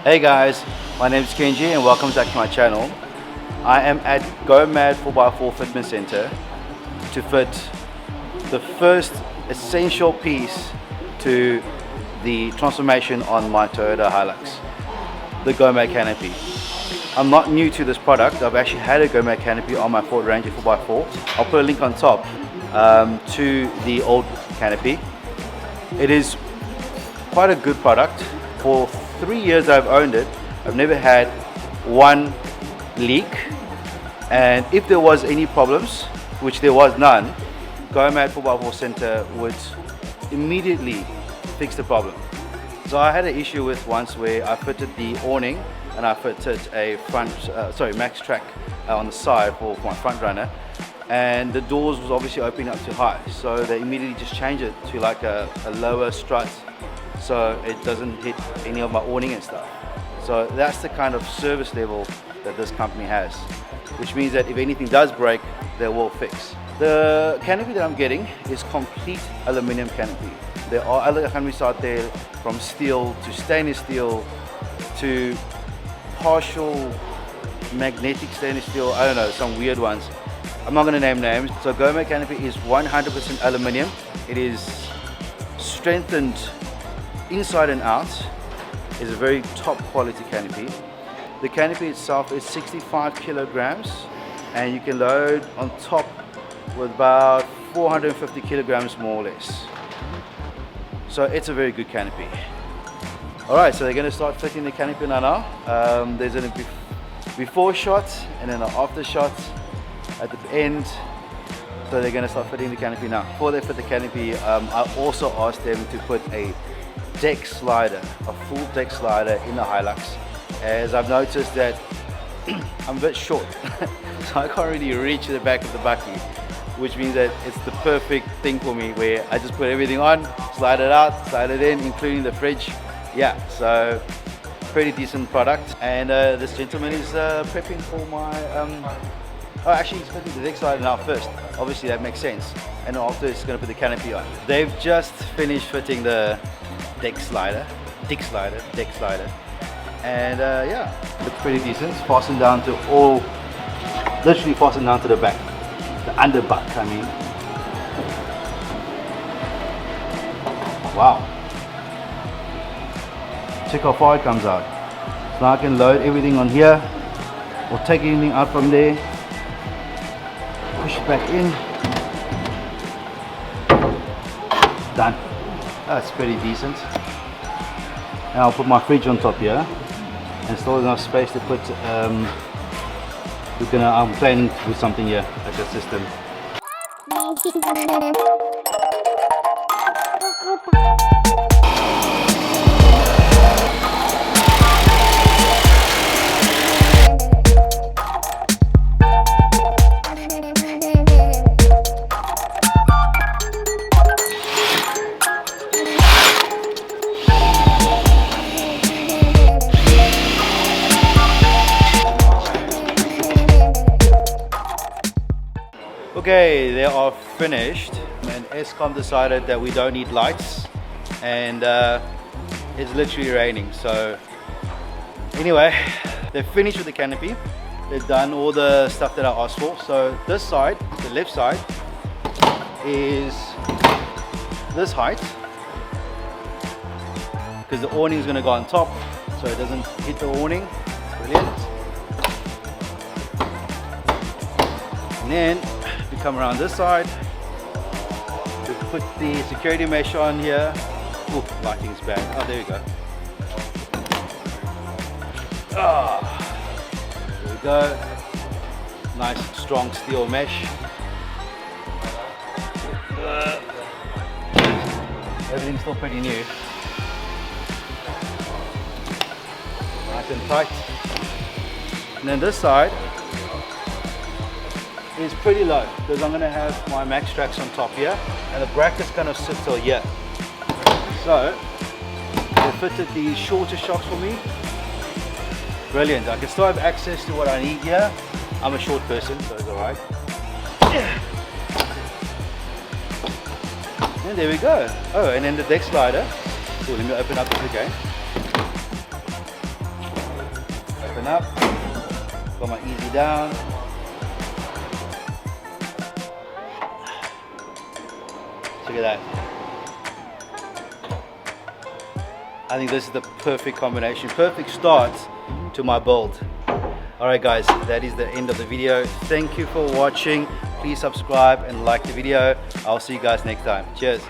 Hey guys, my name is Kenji and welcome back to my channel. I am at GoMad 4x4 Fitness Center to fit the first essential piece to the transformation on my Toyota Hilux, the GoMad Canopy. I'm not new to this product. I've actually had a GoMad Canopy on my Ford Ranger 4x4. I'll put a link on top to the old Canopy. It is quite a good product. For 3 years I've owned it, I've never had one leak, and if there was any problems, which there was none, GoMad 4x4 Center would immediately fix the problem. So I had an issue with once where I fitted the awning and I fitted a max track on the side for my front runner, and the doors was obviously opening up too high, so they immediately just changed it to like a lower strut so it doesn't hit any of my awning and stuff. So that's the kind of service level that this company has, which means that if anything does break, they will fix. The canopy that I'm getting is complete aluminum canopy. There are other canopies out there from steel to stainless steel to partial magnetic stainless steel, I don't know, some weird ones. I'm not going to name names. So GoMad Canopy is 100% aluminum. It is strengthened inside and out. It's a very top quality canopy. The canopy itself is 65 kilograms and you can load on top with about 450 kilograms more or less. So it's a very good canopy. Alright, so they're going to start fitting the canopy now. There's a before shot and then an after shot at the end. So they're going to start fitting the canopy now. Before they fit the canopy, I also asked them to put a deck slider, a full deck slider in the Hilux, as I've noticed that I'm a bit short, so I can't really reach the back of the bucky, which means that it's the perfect thing for me where I just put everything on, slide it out, slide it in, including the fridge. Yeah, so pretty decent product. And this gentleman is prepping for my oh, actually he's putting the deck slider now first. Obviously that makes sense, and after it's going to put the canopy on. They've just finished fitting the deck slider, and yeah, looks pretty decent. It's fastened down to all, literally fastened down to the back, the underbuck, I mean. Wow, check how far it comes out. So now I can load everything on here or take anything out from there, push it back in, done. That's pretty decent. And I'll put my fridge on top here, and still enough space to put. I'm planning to do something here, like a system. Okay, they are finished, and Eskom decided that we don't need lights, and it's literally raining. So anyway, they're finished with the canopy. They've done all the stuff that I asked for. So this side, the left side, is this height, because the awning is going to go on top so it doesn't hit the awning. Brilliant. And then we come around this side, we put the security mesh on here. Oh, lighting is bad. Oh, there we go. There we go. Nice strong steel mesh. Everything's still pretty new. Nice and tight. And then this side is pretty low, because I'm going to have my max tracks on top here, and the bracket's going to sit till here. So they fitted these shorter shocks for me. Brilliant. I can still have access to what I need here. I'm a short person, so it's alright. And there we go. Oh, and then the deck slider. So let me open up this again. open up. Got my easy down. Look at that. I think this is the perfect combination, perfect start to my build. Alright guys, that is the end of the video. Thank you for watching. Please subscribe and like the video. I'll see you guys next time. Cheers.